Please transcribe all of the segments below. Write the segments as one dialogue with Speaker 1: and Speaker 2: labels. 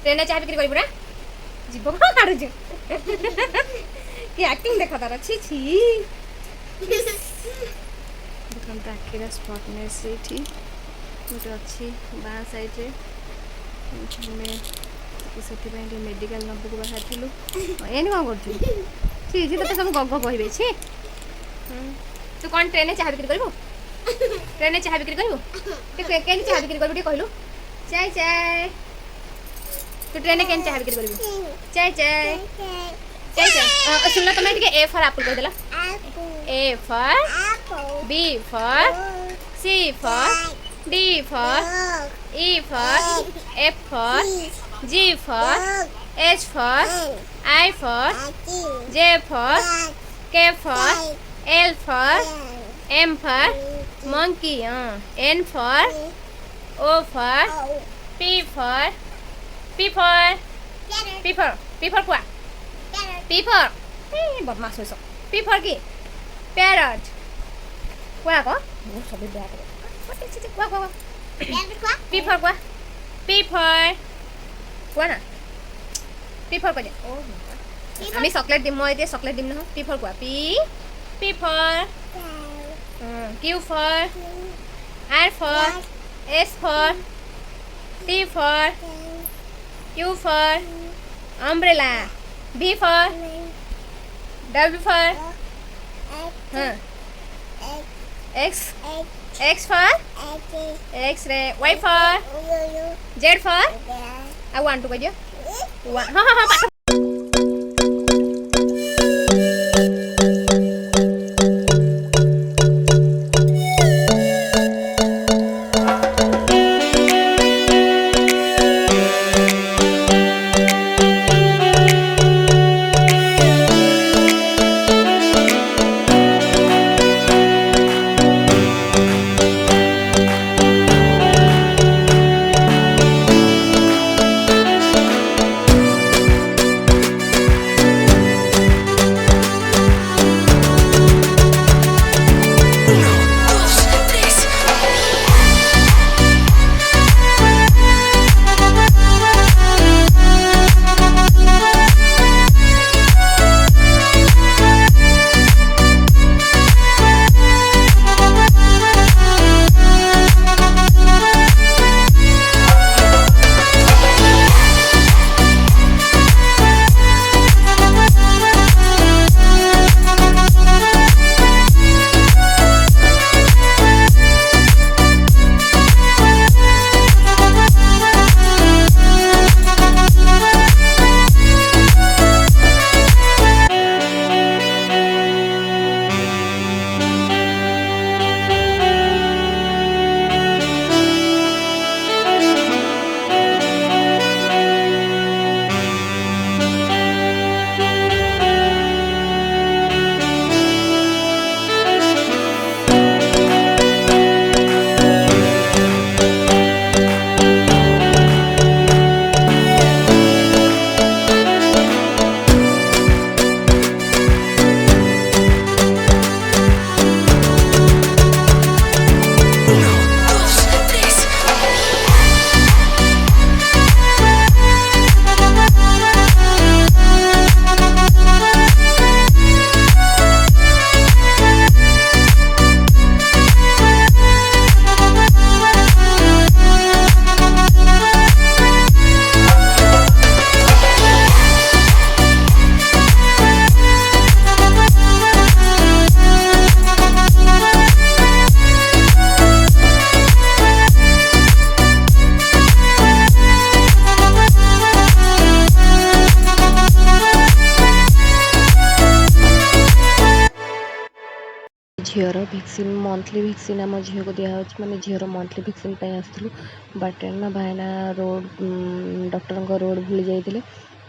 Speaker 1: Train चाह बिक्री करी पूरा जीव कौन काढ़ु कि एक्टिंग देख तार छी छी देखो आखिर स्पॉटनेस ये गोटे अच्छी बाँ साइड रे से मेडिकल नबू को बाहर थी एनी कौन कर तो सब गग कहे छी तू कौन ट्रेन चाह बिक्री करू ट्रेन चाह बिक्री करू के चाह बिक्री करू कहलु चाय चाय तू ट्रेन के चाह बिक्री करू चाय चाय चाय चाय सुन तुम ए फॉर एप्पल कह देला A for B for C for D for E for F for G for H for I for J for K for L for M for monkey N for O for P for P for P for P for क्या P for बदमाश हो P for की parrot क्या को वो सभी बैठ क्या P for क्या P for क्या ना पी फॉर क्या आमी चॉकलेट दिम मैं चॉकलेट दिम ना पी फॉर क्या P for Q for R for S for T for Q for umbrella B for W for X for X ray Y for Z for I want to go. One.
Speaker 2: झीर vaccine monthly vaccine आम झील को दिया मानने झीर monthly vaccine आसलु but ना भाईना road doctor road भूली जाते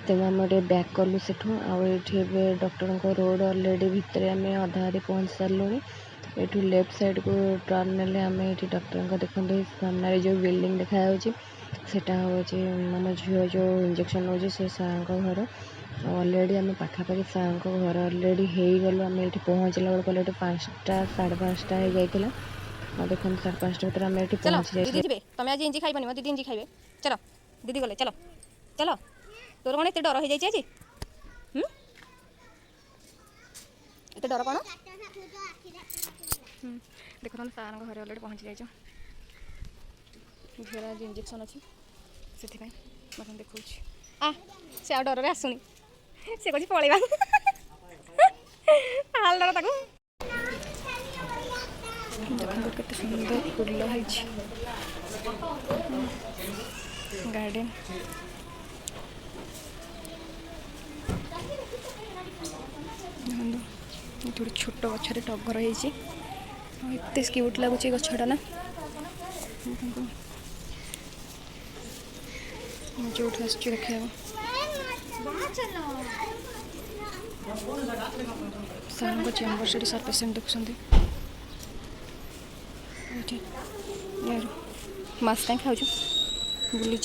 Speaker 2: तेणु आम बैक कलु से डॉक्टर रोड अलरेडी भितर आम अधा अधी पहुँच सारूँ ये लेफ्ट साइड को टर्न ने आम ये डॉक्टर देखते सामने जो बिल्डिंग देखा सेटा हूँ आम झील जो इंजेक्शन नौ से सार घर अलरेडी आम पाखापाखि सार घर अलरेडी हो गलु आम ये पहुँचला बेलू अलरेडी 5टा 5:30 हो जाता देखो 5:30 भितर आम ये पहुँच जाए
Speaker 1: तुम आज इंजी खाइबनी दीदी इंजी खाइबे चलो दीदी गले चलो चलो तोर कौन एत डर हो जाए आज एत डर कौन देख तुम सार घर अलरेडी पहुँची जाइए झील आज इंजेक्शन अच्छी से देखा आ से आ डर आसुनी से कह पलैबा हाल डर ताकू देखो केते सुंदर फूल है गार्डन थोड़ी छोट गचर टगर होते क्यूट लगुच गछटा ना जो देखा सार चेम्बर से सार पेसेंट देखुं मास्क कहीं खाऊ बुली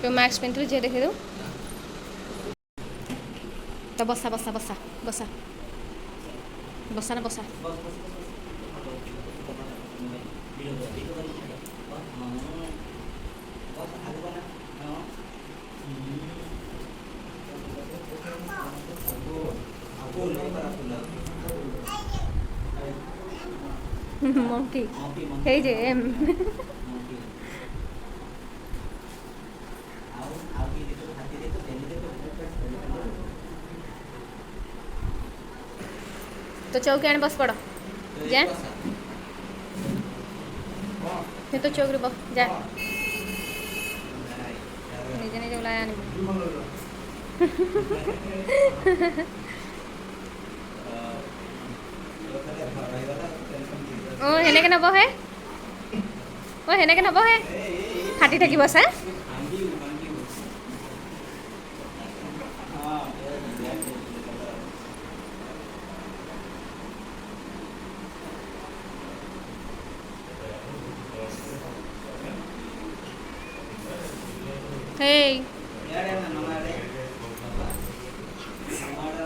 Speaker 1: तो मास्क पहनते जे देखे दो तो बसा बसा बसा बसा बसा ना बसा मोंटी हे जे तो चौकी आने बस पड़ जा तो चौक बस जा निजे निजे बुलाया ओ हेने के नबो है ओ हेने के नबो है खाटी ठाकी बस है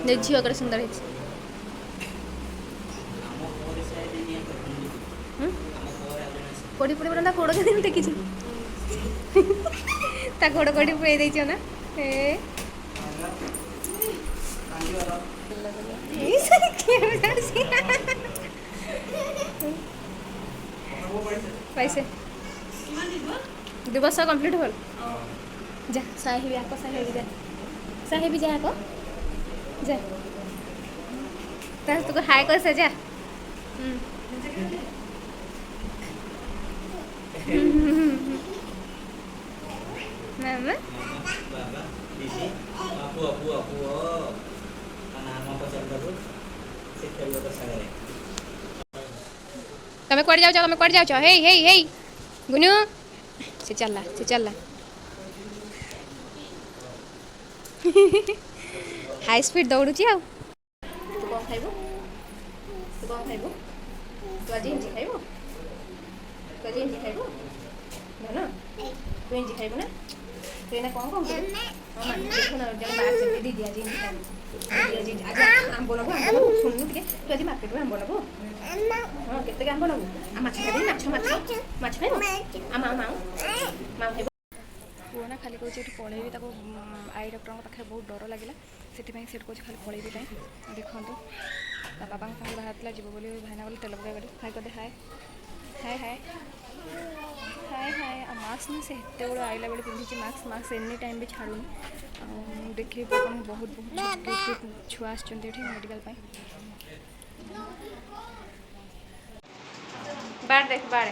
Speaker 1: झील कड़े सुंदर है कोड़ी पड़े ना गोड़ के देखी गोड़ कोड़ी पड़े देना पैसे दिवस कंप्लीट हो जा साहेबी आको साहेबी जा आको जा तुको हाय कर से जा मामा તમે કોડ જાવ हे हे हे गुनू से चलला हाई स्पीड दौड़ुची आ तू कौन खाइबो तू आज इंजी खाइबो ना तू इंजी खाइबो ना तू एना कौन मामा देखो ना जन बाहर से दीदी आज इंजी खाइबो आज आंबो नबो सुनु के तू आज मार्केट में आंबो नबो हां केते आंबो नबो आ माछ खाइबो माछ खाइबो आ माऊ खाइबो पुआ ना खाली कौच पलैबी आई डॉक्टर पाखे बहुत डर लगे से कौच खाली पलैबी देखो बाबा सागे बाहर जीव बोली भाईना बोले तेल पकाई गली हाई कर हाय हाय हाय हाय हाय मास्क ना से एत बड़े आइला बेले पिंधि मास्क एनी टाइम भी छाड़ूनी देखे बहुत बहुत छुआ मेडिकल बाढ़ देख बाढ़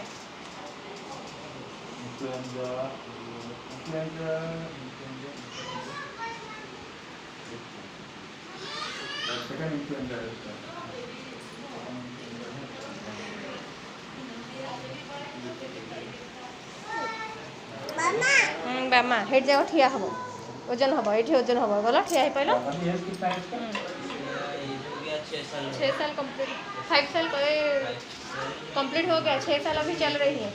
Speaker 1: बामा हेट जाओ ठिया हम ओजन हम ये ओजन हम गल ठिया है पहले 6 साल कंप्लीट 5 साल कंप्लीट हो गया 6 साल अभी चल रही है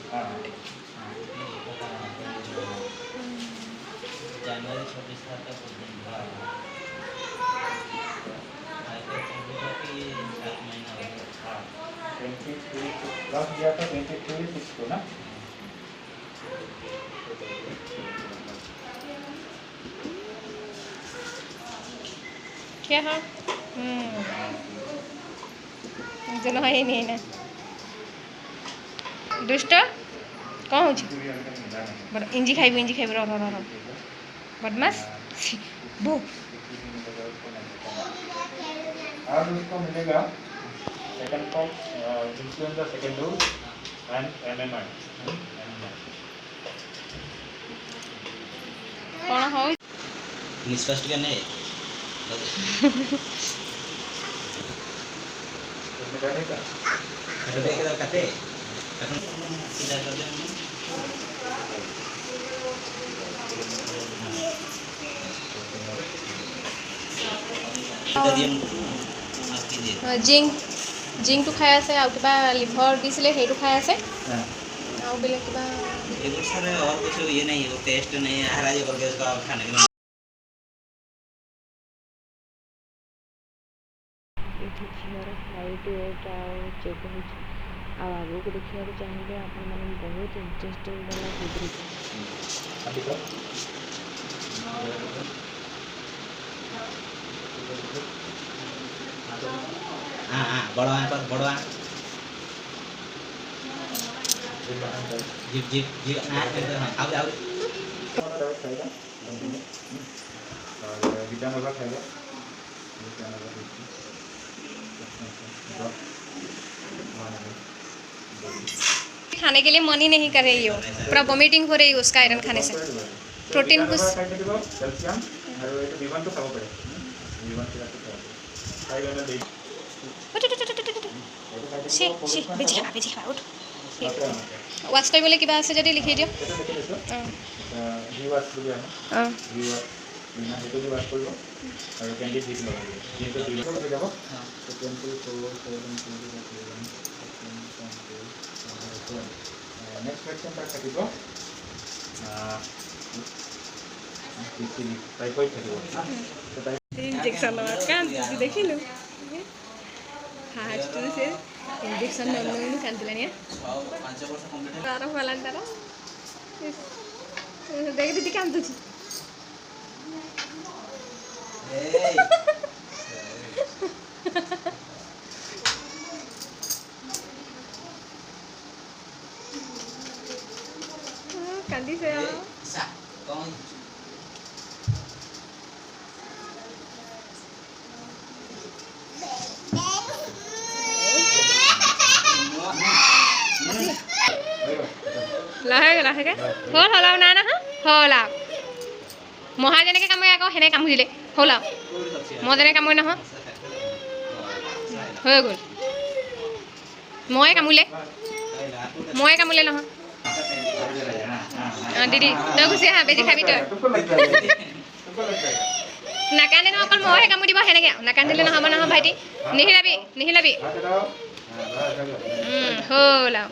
Speaker 1: जनवरी 26 तक
Speaker 3: लास्ट दिया था 23 को ना।
Speaker 1: क्या हाँ जन है नहीं ना दुष्ट कौन हो इंजी खाइब रह बदमाश बो
Speaker 3: आज उसको मिलेगा second pox, influenza second dose and MMR।
Speaker 1: कौन हो
Speaker 4: निष्कष्ट करने देखे तो कते सीधा कर दे
Speaker 1: जिंक जिंक तो खाई আছে আৰু কিবা লিভাৰ দিছিলে সেইটো খাই আছে আৰু বেলেগ কিবা
Speaker 4: ये सर और कुछ ये नहीं है, टेस्ट नहीं है, हरा जो करके इसका खाने के
Speaker 2: ଏଠି ଝିଅର ହାଇଟ୍ ୱେଟ୍ ଆଉ ଚେକ୍ ହେଉଛି ଆଉ ଆଗକୁ ଦେଖିବାକୁ ଚାହିଁଲେ ଆପଣମାନେ ବହୁତ ଇଣ୍ଟରେଷ୍ଟିଂ ବାଲା ଭିଡ଼ିଓ।
Speaker 3: अभी तो
Speaker 4: हाँ बड़ा है पर बड़ा जिप जिप जिप आओ आओ
Speaker 3: खाएगा और विटामिन का खाएगा
Speaker 1: खाने के लिए मन ही नहीं कर रही हो पूरा वॉमिटिंग हो रही है उसका आयरन खाने से प्रोटीन कुछ
Speaker 3: कैल्शियम और ये B1 तो खाओ पड़े B1 के साथ खाओ 5 ml दे
Speaker 1: ছি ছি বেজি খাবা উঠ ওয়াশ কৰিবলৈ কিবা আছে যদি লিখি দিও
Speaker 3: জি ওয়াশ বুলি আহে
Speaker 1: অঁ
Speaker 3: জি ওয়াশ বিনা হেতু জি ওয়াশ কৰিব আৰু কেন্ডি জিপ লগাব জিপটো দিলে হৈ যাব 24 नेक्स्ट क्वेश्चन তাক থাকিব টাইফয়েড থাকিব
Speaker 1: इंजेक्शन लगा कान तुझी देखिलु फास्ट से इंजेक्शन ननु कांतिलानी
Speaker 4: 5 वर्ष कंप्लीट
Speaker 1: तार फलान तार देख दीदी कांतुची
Speaker 4: ए
Speaker 1: कांदी से
Speaker 4: सा कौन
Speaker 1: লাহেকে হ'ল হলাও না না হলাও মহা যেনেকৈ কামুৰি আকৌ সেনে কামুৰিলে হলাও মই যেনেকৈ কামুৰি নহয় হৈ গ'ল ময়ে কামুৰিলে নহয় অঁ দিদি তই গুচি আহা বেজি খাবি তই নাকান্দিলে অকল মইহে কামুৰি দিব সেনেকৈ নাকান্দিলে নহ'ব নহয় ভাইটি নিহিলাবি হ'ল আৰু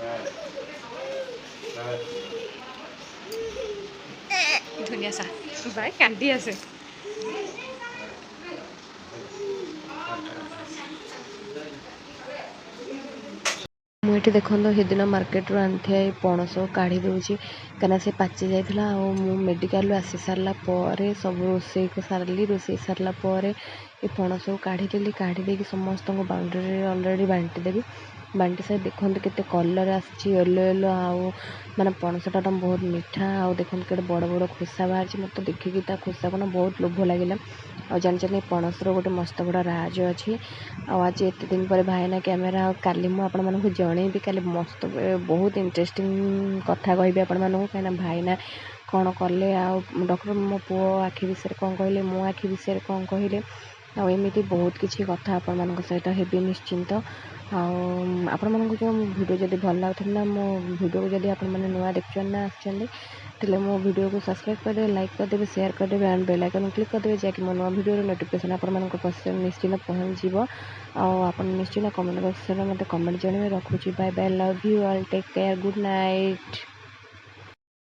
Speaker 1: ধুনীয়া চাহ বাই কান্দি আছে
Speaker 2: ମୁଁ ଏଠି ଦେଖନ୍ତୁ ସେଦିନ ମାର୍କେଟରୁ ଆଣିଥିବା ଏଇ ପଣସ କାଢ଼ି ଦେଉଛି କାହିଁକିନା ସେ ପାଚି ଯାଇଥିଲା ଆଉ ମୁଁ ମେଡ଼ିକାଲରୁ ଆସି ସାରିଲା ପରେ ସବୁ ରୋଷେଇ ସାରିଲା ପରେ ଏ ପଣସକୁ କାଢ଼ିଦେଲି କାଢ଼ି ଦେଇକି ସମସ୍ତଙ୍କୁ ବାଉଣ୍ଡରୀରେ ଅଲରେଡ଼ି ବାଣ୍ଟି ଦେବି ବାଣ୍ଟି ସାରି ଦେଖନ୍ତୁ କେତେ କଲର୍ ଆସିଛି ୟେଲୋ ଆଉ ମାନେ ପଣସଟା ବହୁତ ମିଠା ଆଉ ଦେଖନ୍ତୁ କେତେ ବଡ଼ ବଡ଼ ଖୋସା ବାହାରିଛି ମୋତେ ଦେଖିକି ତା ଖୋସାକୁ ନା ବହୁତ ଲୋଭ ଲାଗିଲା ଆଉ ଜାଣିଛନ୍ତି ପଣସର ଗୋଟେ ମସ୍ତ ବଡ଼ ରାଜ ଅଛି ଆଉ ଆଜି ଏତେ ଦିନ ପରେ ଭାଇନା କ୍ୟାମେରା ଆଉ କାଲି ମୁଁ ଆପଣମାନଙ୍କୁ ଜଣେଇବି କାଲି ମସ୍ତ ବହୁତ ଇଣ୍ଟରେଷ୍ଟିଂ କଥା କହିବି ଆପଣମାନଙ୍କୁ କାହିଁକିନା ଭାଇନା କ'ଣ କଲେ ଆଉ ଡକ୍ଟର ମୋ ପୁଅ ଆଖି ବିଷୟରେ କ'ଣ କହିଲେ ମୋ ଆଖି ବିଷୟରେ କ'ଣ କହିଲେ ଆଉ ଏମିତି ବହୁତ କିଛି କଥା ଆପଣମାନଙ୍କ ସହିତ ହେବି ନିଶ୍ଚିନ୍ତ ଆଉ ଆପଣମାନଙ୍କୁ ଯେଉଁ ଭିଡ଼ିଓ ଯଦି ଭଲ ଲାଗୁଥିଲା ନା ମୋ ଭିଡ଼ିଓକୁ ଯଦି ଆପଣମାନେ ନୂଆ ଦେଖୁଛନ୍ତି ନା ଆସିଛନ୍ତି ତାହେଲେ ମୋ ଭିଡ଼ିଓକୁ ସବସ୍କ୍ରାଇବ୍ କରିଦେବେ ଲାଇକ୍ କରିଦେବେ ସେୟାର କରିଦେବେ ଆଣ୍ଡ ବେଲ୍ ଆଇକନ୍ କ୍ଲିକ୍ କରିଦେବେ ଯାହାକି ମୋ ନୂଆ ଭିଡ଼ିଓର ନୋଟିଫିକେସନ୍ ଆପଣମାନଙ୍କ ପାଖରେ ନିଶ୍ଚିନ୍ତ ପହଞ୍ଚିବ ଆଉ ଆପଣ ନିଶ୍ଚିନ୍ତ କମେଣ୍ଟ ବକ୍ସରେ ମୋତେ କମେଣ୍ଟ ଜଣାଇବେ ରଖୁଛି bye bye love you all take care good night.